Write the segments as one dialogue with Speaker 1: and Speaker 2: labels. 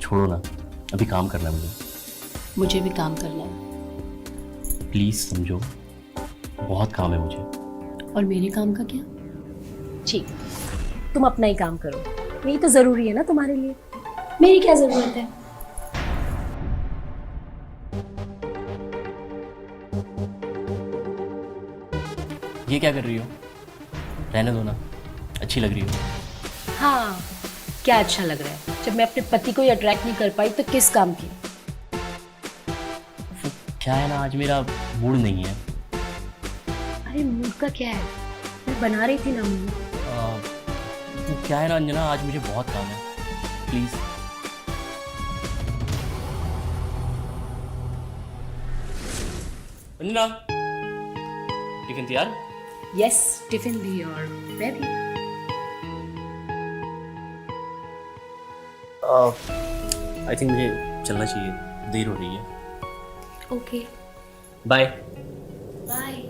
Speaker 1: छोड़ो ना, अभी काम करना है मुझे।
Speaker 2: मुझे भी काम करना है।
Speaker 1: प्लीज़ समझो, बहुत काम है मुझे।
Speaker 2: और मेरे काम का क्या?
Speaker 3: ठीक, तुम अपना ही काम करो, यही तो जरूरी है ना तुम्हारे लिए।
Speaker 2: मेरी क्या जरूरत है?
Speaker 1: ये क्या कर रही हो? रहने दो ना, अच्छी लग रही हो।
Speaker 3: हाँ, क्या अच्छा लग रहा है? जब मैं अपने पति को ही अट्रैक्ट नहीं कर पाई तो किस काम की?
Speaker 1: क्या है ना, आज मेरा मूड नहीं है।
Speaker 3: अरे मूड का क्या है, मैं बना रही थी ना मूड।
Speaker 1: क्या है ना अंजना, आज मुझे बहुत काम है, प्लीज़। अंजना, टिफिन तैयार?
Speaker 3: यस, टिफिन भी और मैं भी।
Speaker 1: आई थिंक मुझे चलना चाहिए, देर हो रही है।
Speaker 3: Okay,
Speaker 1: bye.
Speaker 3: बाय।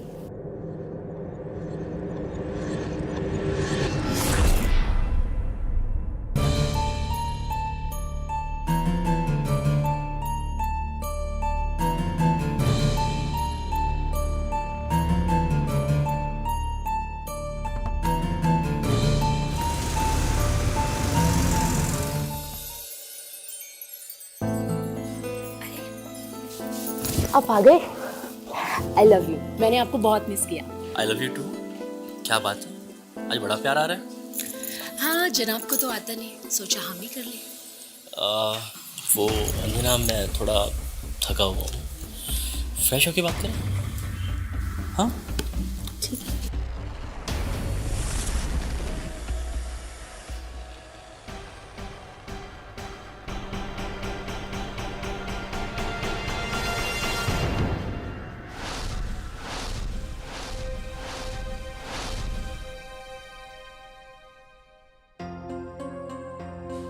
Speaker 3: आप आ गए? I love you. मैंने आपको बहुत मिस किया।
Speaker 1: I love you too. क्या बात है, आज बड़ा प्यार आ रहा है।
Speaker 2: हाँ, जनाब को तो आता नहीं, सोचा हम ही कर ले।
Speaker 1: वो अंजना, मैं थोड़ा थका हुआ हूँ, फ्रेश होके बात करें? हाँ
Speaker 3: ठीक है।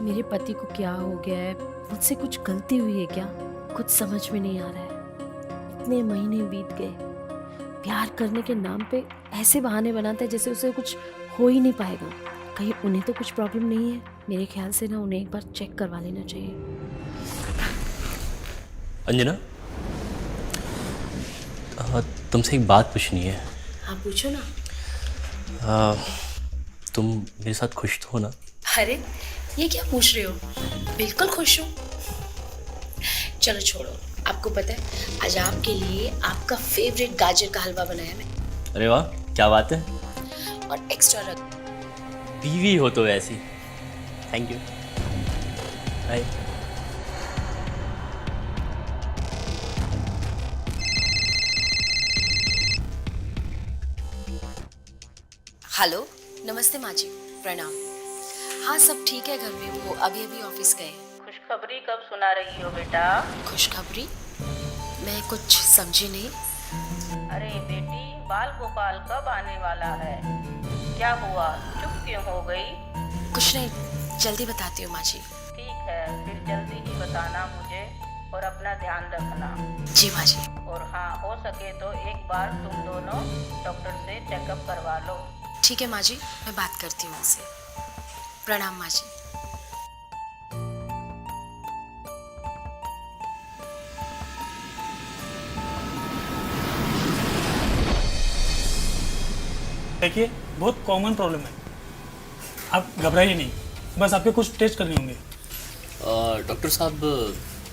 Speaker 3: मेरे पति को क्या हो गया है? मुझसे कुछ गलती हुई है क्या? कुछ समझ में नहीं आ रहा है। इतने महीने बीत गए, प्यार करने के नाम पे ऐसे बहाने बनाता है जैसे उसे कुछ हो ही नहीं पाएगा। कहीं उन्हें तो कुछ प्रॉब्लम नहीं है? मेरे ख्याल से ना उन्हें एक बार चेक करवा लेना चाहिए।
Speaker 1: अंजना, तुमसे एक बात पूछनी है।
Speaker 2: हाँ पूछो ना।
Speaker 1: तुम मेरे साथ खुश तो हो ना?
Speaker 2: अरे ये क्या पूछ रहे हो, बिल्कुल खुश हूँ। चलो छोड़ो, आपको पता है आज आपके लिए आपका फेवरेट गाजर का हलवा बनाया मैं।
Speaker 1: अरे वाह, क्या बात है,
Speaker 2: और एक्स्ट्रा रख।
Speaker 1: बीवी हो तो ऐसी। Thank you, bye.
Speaker 2: हेलो, नमस्ते माँ जी, प्रणाम। हाँ सब ठीक है घर में, वो अभी अभी ऑफिस गए हैं।
Speaker 4: खुशखबरी कब सुना रही हो बेटा?
Speaker 2: खुशखबरी? मैं कुछ समझी नहीं।
Speaker 4: अरे बेटी, बाल गोपाल कब आने वाला है? क्या हुआ, चुप क्यों हो गई?
Speaker 2: कुछ नहीं, जल्दी बताती हूँ माँ जी।
Speaker 4: ठीक है, फिर जल्दी ही बताना मुझे और अपना ध्यान रखना।
Speaker 2: जी माँ जी।
Speaker 4: और हाँ, हो सके तो एक बार तुम दोनों डॉक्टर से चेकअप करवा लो।
Speaker 2: ठीक है माँ जी, मैं बात करती हूँ उनसे। प्रणाम माँ जी।
Speaker 5: देखिए, बहुत कॉमन प्रॉब्लम है, आप घबराइए नहीं, बस आपके कुछ टेस्ट करने होंगे।
Speaker 1: डॉक्टर साहब,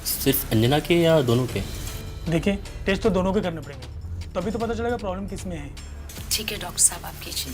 Speaker 1: सिर्फ अंजना के या दोनों के?
Speaker 5: देखिए, टेस्ट तो दोनों के करने पड़ेंगे, तभी तो पता चलेगा प्रॉब्लम किस में है।
Speaker 2: ठीक है डॉक्टर साहब, आप कीजिए।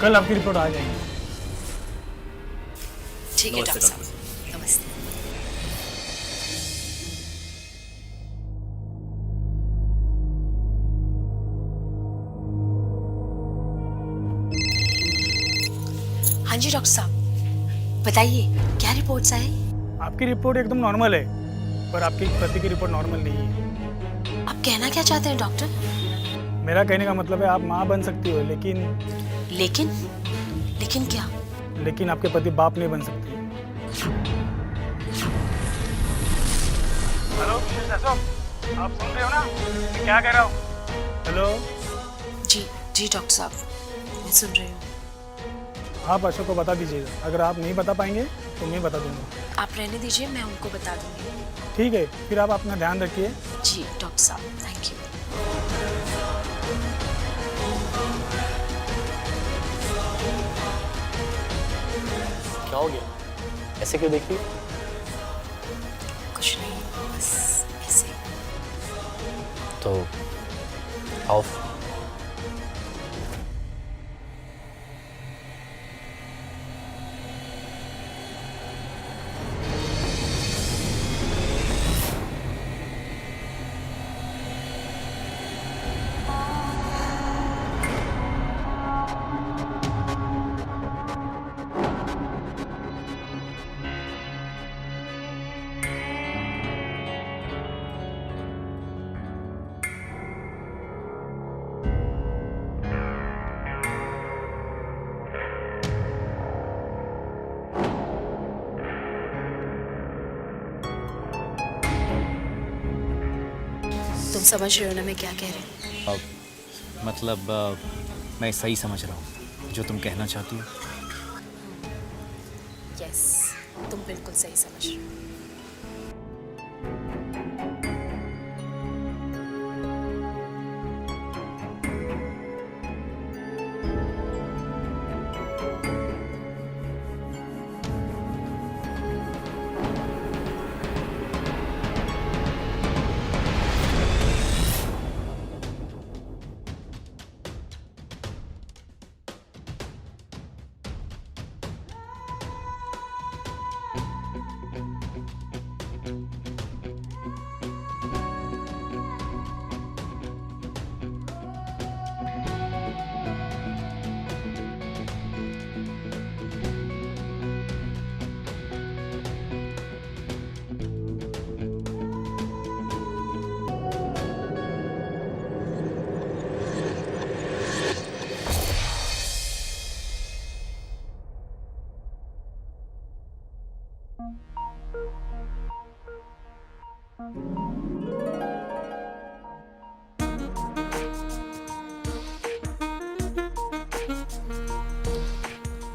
Speaker 5: कल आपकी रिपोर्ट आ जाएगी।
Speaker 2: ठीक है
Speaker 1: नमस्ते
Speaker 2: डॉक्टर साहब, नमस्ते। हाँ जी डॉक्टर साहब। बताइए क्या रिपोर्ट्स आए?
Speaker 5: आपकी रिपोर्ट एकदम नॉर्मल है, पर आपकी पति की रिपोर्ट नॉर्मल नहीं है।
Speaker 2: आप कहना क्या चाहते हैं डॉक्टर?
Speaker 5: मेरा कहने का मतलब है आप माँ बन सकती हो, लेकिन
Speaker 2: लेकिन क्या?
Speaker 5: लेकिन आपके पति बाप नहीं बन सकते। हेलो मिसेस अशोक, आप सुन रहे हो ना मैं क्या कह रहा हूँ? हेलो,
Speaker 2: जी जी डॉक्टर साहब, मैं सुन रही हूँ।
Speaker 5: आप अशोक को बता दीजिएगा, अगर आप नहीं बता पाएंगे तो मैं बता दूंगा।
Speaker 2: आप रहने दीजिए, मैं उनको बता दूंगी।
Speaker 5: ठीक है, फिर आप अपना ध्यान रखिए।
Speaker 2: जी डॉक्टर साहब, थैंक यू।
Speaker 1: क्या हो गया? ऐसे क्यों देख रही हो?
Speaker 2: कुछ नहीं, बस ऐसे।
Speaker 1: तो आओ।
Speaker 2: तुम समझ रहे हो ना मैं क्या कह रही हूँ?
Speaker 6: मतलब मैं सही समझ रहा हूँ जो तुम कहना चाहती हो।
Speaker 2: यस, तुम बिल्कुल सही समझ रहे हो।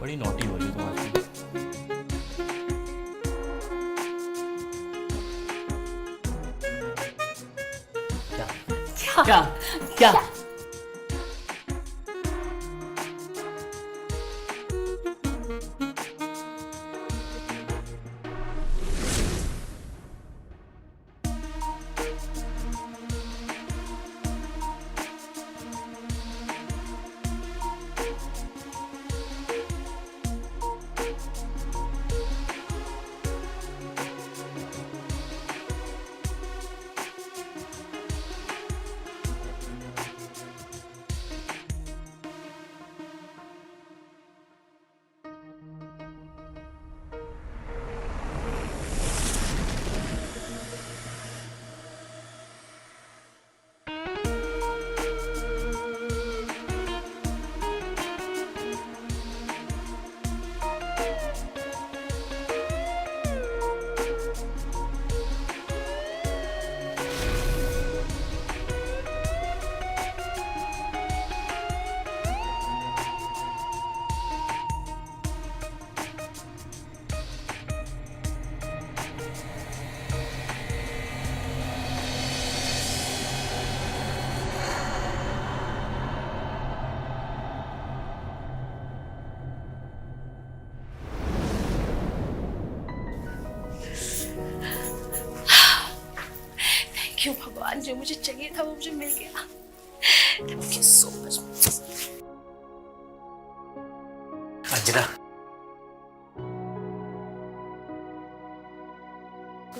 Speaker 1: बड़ी नॉटी हो रही हो तुम आजकल। क्या क्या क्या?
Speaker 2: क्यों भगवान, जो मुझे चाहिए था वो मुझे मिल गया। Thank you so much.
Speaker 1: Anjana,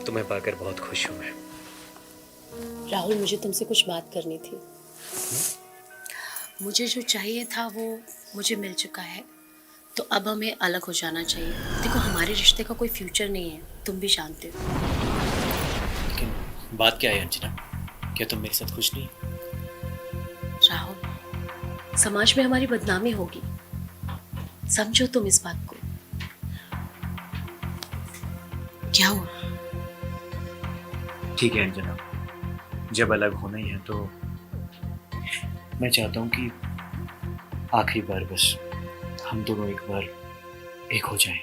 Speaker 1: तुम्हें पाकर बहुत खुश हूं मैं।
Speaker 2: राहुल, मुझे तुमसे कुछ बात करनी थी। मुझे जो चाहिए था वो मुझे मिल चुका है। तो अब हमें अलग हो जाना चाहिए। देखो हमारे रिश्ते का कोई फ्यूचर नहीं है, तुम भी जानते हो।
Speaker 1: लेकिन बात क्या है अंजना, क्या तुम मेरे साथ खुश नहीं?
Speaker 2: राहुल, समाज में हमारी बदनामी होगी, समझो तुम इस बात को। क्या हुआ?
Speaker 6: ठीक है अंजना, जब अलग होना ही है तो मैं चाहता हूँ कि आखिरी बार बस हम दोनों एक बार एक हो जाएं,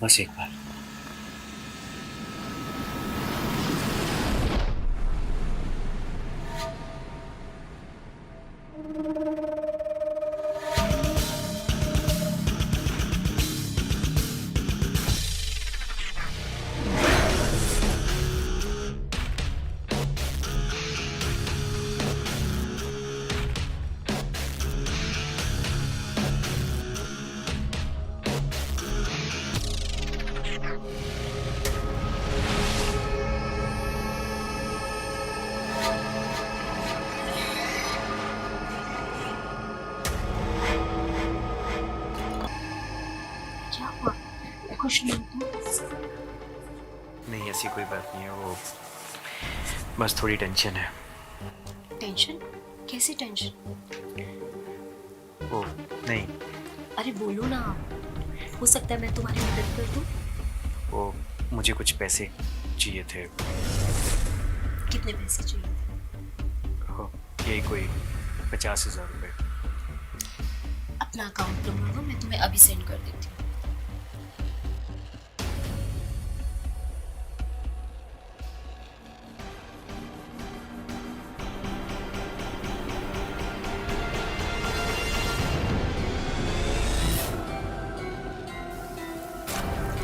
Speaker 6: बस एक बार।
Speaker 2: क्या हुआ? खुश नहीं हो?
Speaker 6: नहीं ऐसी कोई बात नहीं है, वो बस थोड़ी टेंशन है।
Speaker 2: टेंशन? कैसी टेंशन?
Speaker 6: वो नहीं,
Speaker 2: अरे बोलो ना, हो सकता है मैं तुम्हारी मदद कर दूं।
Speaker 6: वो मुझे कुछ पैसे चाहिए थे।
Speaker 2: कितने पैसे चाहिए?
Speaker 6: हो, यही कोई 50,000 रुपये।
Speaker 2: अपना अकाउंट नंबर दो, मैं तुम्हें अभी सेंड कर देती हूँ।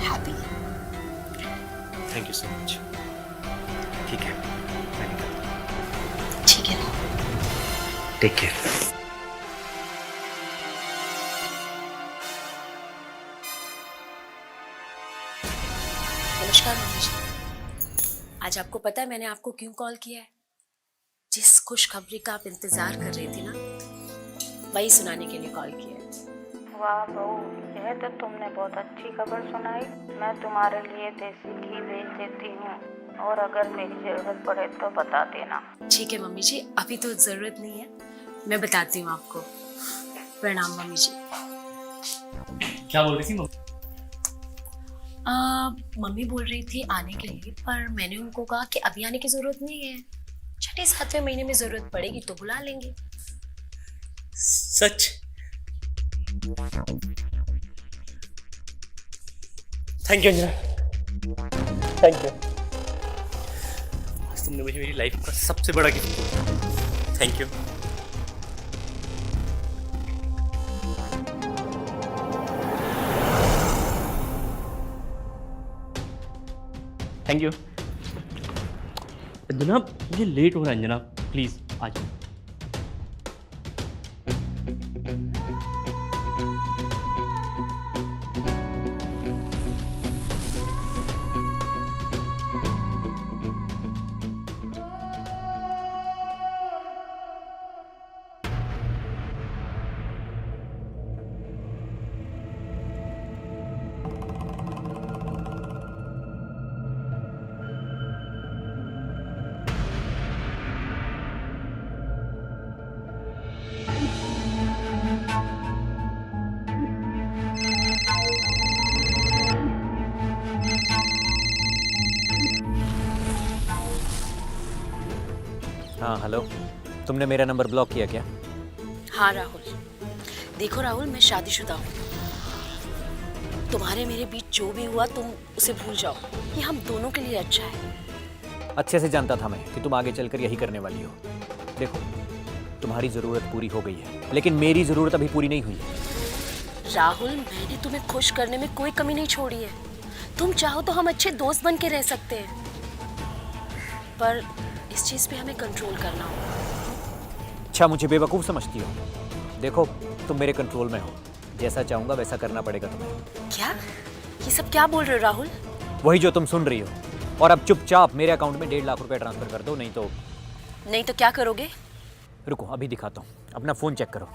Speaker 2: Happy?
Speaker 6: Thank you so much. ठीक है, मैं निकलता हूँ।
Speaker 2: ठीक है राहुल।
Speaker 6: Take care.
Speaker 2: नमस्कार मम्मी जी। आज आपको पता है मैंने आपको क्यों कॉल किया है? जिस खुशखबरी का आप इंतजार कर रही थी ना, वही सुनाने के लिए कॉल किया है।
Speaker 4: वाह बहू, यह तो तुमने बहुत अच्छी खबर सुनाई। मैं तुम्हारे लिए देसी घी भेज देती हूँ, और अगर मेरी जरूरत पड़े तो बता देना।
Speaker 2: ठीक है मम्मी जी, अभी तो जरूरत नहीं है, मैं बताती हूँ आपको। प्रणाम मम्मी जी।
Speaker 1: क्या बोल रही थी मम्मी?
Speaker 2: मम्मी बोल रही थी आने के लिए, पर मैंने उनको कहा कि अभी आने की जरूरत नहीं है, 6-7वें महीने में जरूरत पड़ेगी तो बुला लेंगे।
Speaker 1: सच? Thank you Anjana, thank you. आज तुमने मुझे मेरी लाइफ का सबसे बड़ा गिफ्ट दिया। Thank you. Thank you Anjana, मुझे लेट हो रहा है अंजना, प्लीज आ जाओ।
Speaker 6: हाँ हेलो, तुमने मेरा नंबर ब्लॉक किया क्या?
Speaker 2: हाँ राहुल, देखो राहुल, मैं शादीशुदा हूँ। तुम्हारे मेरे बीच जो भी हुआ तुम उसे भूल जाओ, ये हम दोनों के लिए अच्छा है।
Speaker 6: अच्छे से जानता था मैं कि तुम आगे चलकर यही करने वाली हो। देखो, तुम्हारी ज़रूरत पूरी हो गई है, लेकिन मेरी ज़रूरत अभी पूरी नहीं हुई है।
Speaker 2: राहुल, मैंने तुम्हें खुश करने में कोई कमी नहीं छोड़ी है। तुम चाहो तो हम अच्छे दोस्त बन के रह सकते हैं, पर इस चीज़ पे हमें कंट्रोल करना होगा।
Speaker 6: अच्छा, मुझे बेवकूफ़ समझती हो? देखो, तुम मेरे कंट्रोल में हो, जैसा चाहूँगा वैसा करना पड़ेगा तुम्हें।
Speaker 2: क्या? ये सब क्या बोल रहे हो राहुल?
Speaker 6: वही जो तुम सुन रही हो। और अब चुपचाप मेरे अकाउंट में 1.5 लाख रुपए ट्रांसफ़र कर दो,
Speaker 2: नहीं तो क्या करोगे?
Speaker 6: रुको, अभी दिखाता हूँ। अपना फ़ोन चेक करो।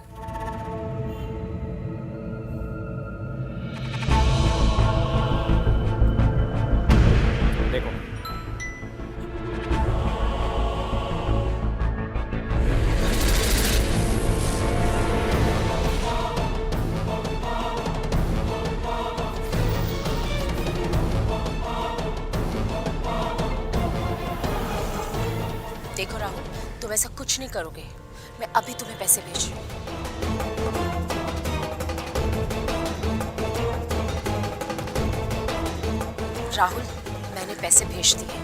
Speaker 2: तुम ऐसा कुछ नहीं करोगे। मैं अभी तुम्हें पैसे भेज रही हूँ। राहुल, मैंने पैसे भेज दिए।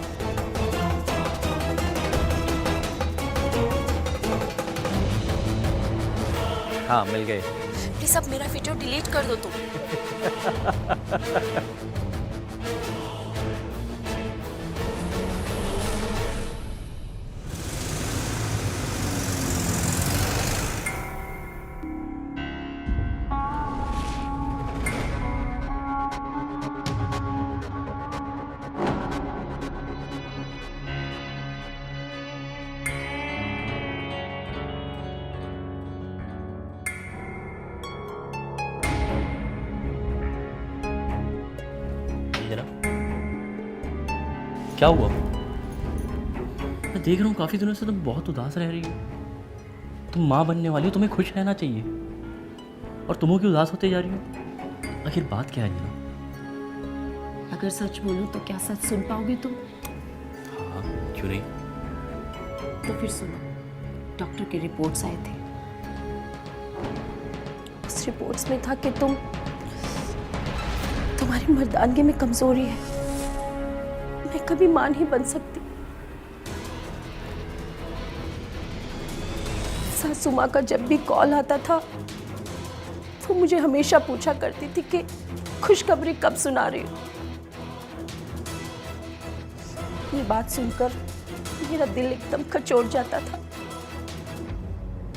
Speaker 7: हाँ मिल गए।
Speaker 2: प्लीज अब मेरा वीडियो डिलीट कर दो तुम।
Speaker 1: अंजना, क्या हुआ? मैं देख रहा हूँ काफ़ी दिनों से तुम बहुत उदास रह रही हो। तुम माँ बनने वाली हो, तुम्हें खुश रहना चाहिए, और तुम क्यों उदास होते जा रही हो? आखिर बात क्या है अंजना?
Speaker 3: अगर सच बोलूं तो क्या सच सुन पाओगे तुम?
Speaker 1: हाँ, क्यों नहीं?
Speaker 3: तो फिर सुनो, डॉक्टर के रिपोर्ट्स आए थे। उस रिपोर्ट्स में था कि तुम्हारी मर्दानगी में कमजोरी है। मैं कभी मां नहीं बन सकती। सासू माँ का जब भी कॉल आता था वो मुझे हमेशा पूछा करती थी कि खुशखबरी कब सुना रही हो। ये बात सुनकर मेरा दिल एकदम कचोट जाता था।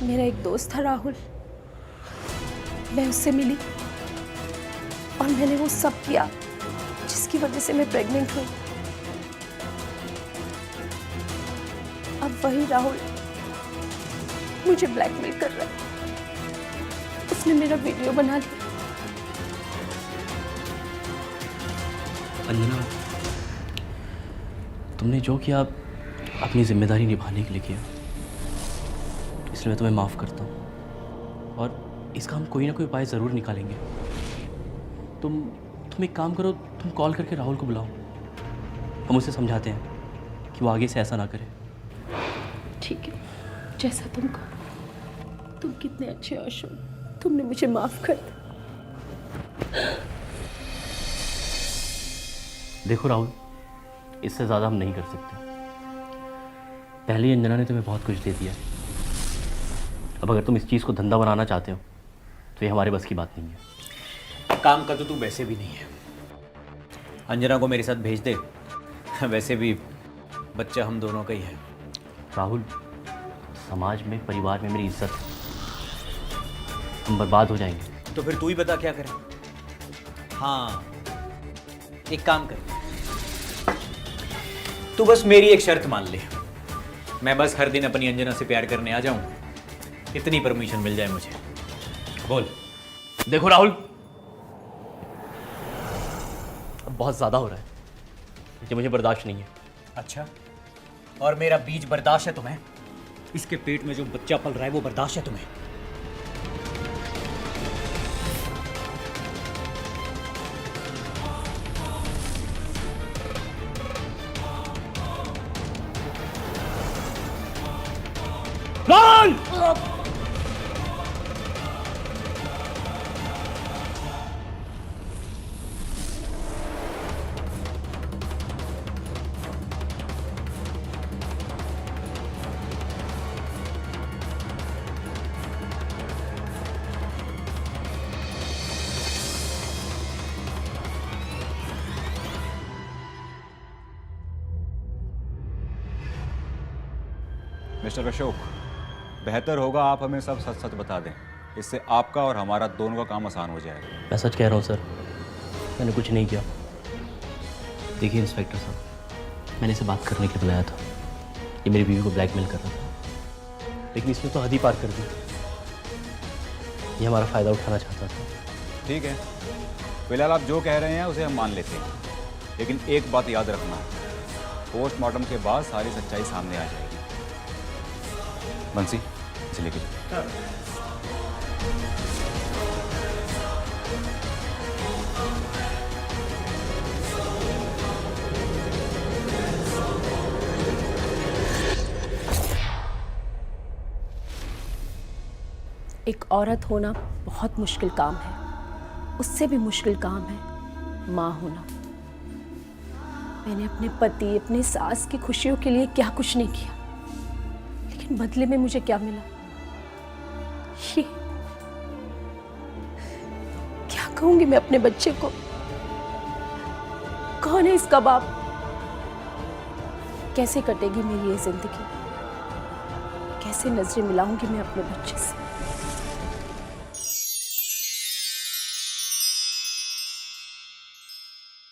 Speaker 3: मेरा एक दोस्त था राहुल, मैं उससे मिली और मैंने वो सब किया जिसकी वजह से मैं प्रेग्नेंट हुई। अब वही राहुल मुझे ब्लैकमेल कर रहा है। उसने मेरा वीडियो बना लिया।
Speaker 1: अंजना, तुमने जो किया अपनी जिम्मेदारी निभाने के लिए किया, इसलिए मैं तुम्हें माफ़ करता हूँ, और इसका हम कोई ना कोई उपाय ज़रूर निकालेंगे। तुम एक काम करो, तुम कॉल करके राहुल को बुलाओ, हम उसे समझाते हैं कि वो आगे से ऐसा ना करे।
Speaker 3: ठीक है, जैसा तुम कहो। तुम कितने अच्छे हो अशोक, तुमने मुझे माफ कर दिया।
Speaker 1: देखो राहुल, इससे ज़्यादा हम नहीं कर सकते। पहले ही अंजना ने तुम्हें बहुत कुछ दे दिया। अब अगर तुम इस चीज़ को धंधा बनाना चाहते हो तो ये हमारे बस की बात नहीं है।
Speaker 6: काम का तो तू वैसे भी नहीं है। अंजना को मेरे साथ भेज दे, वैसे भी बच्चा हम दोनों का ही है।
Speaker 1: राहुल, समाज में, परिवार में मेरी इज्जत है, हम बर्बाद हो जाएंगे।
Speaker 6: तो फिर तू ही बता क्या करें। हाँ, एक काम कर, तू बस मेरी एक शर्त मान ले। मैं बस हर दिन अपनी अंजना से प्यार करने आ जाऊं, इतनी परमिशन मिल जाए मुझे। बोल।
Speaker 1: देखो राहुल, अब बहुत ज़्यादा हो रहा है, ये मुझे बर्दाश्त नहीं है।
Speaker 6: अच्छा, और मेरा बीज बर्दाश्त है तुम्हें? इसके पेट में जो बच्चा पल रहा है वो बर्दाश्त है तुम्हें?
Speaker 1: राहुल!
Speaker 8: मिस्टर अशोक, बेहतर होगा आप हमें सब सच सच बता दें। इससे आपका और हमारा दोनों का काम आसान हो जाएगा।
Speaker 1: मैं सच कह रहा हूँ सर, मैंने कुछ नहीं किया। देखिए इंस्पेक्टर साहब, मैंने इसे बात करने के लिए बुलाया था। ये मेरी बीवी को ब्लैकमेल कर रहा था, लेकिन इसने तो हद ही पार कर दी। ये हमारा फ़ायदा उठाना चाहता था।
Speaker 8: ठीक है, फिलहाल आप जो कह रहे हैं उसे हम मान लेते हैं, लेकिन एक बात याद रखना, पोस्टमार्टम के बाद सारी सच्चाई सामने आ जाएगी। बंसी, इसे लेके जाओ।
Speaker 3: एक औरत होना बहुत मुश्किल काम है, उससे भी मुश्किल काम है माँ होना। मैंने अपने पति, अपने सास की खुशियों के लिए क्या कुछ नहीं किया, लेकिन बदले में मुझे क्या मिला? ये क्या कहूंगी मैं अपने बच्चे को? कौन है इसका बाप? कैसे कटेगी मेरी ये जिंदगी? कैसे नजरें मिलाऊंगी मैं अपने बच्चे से?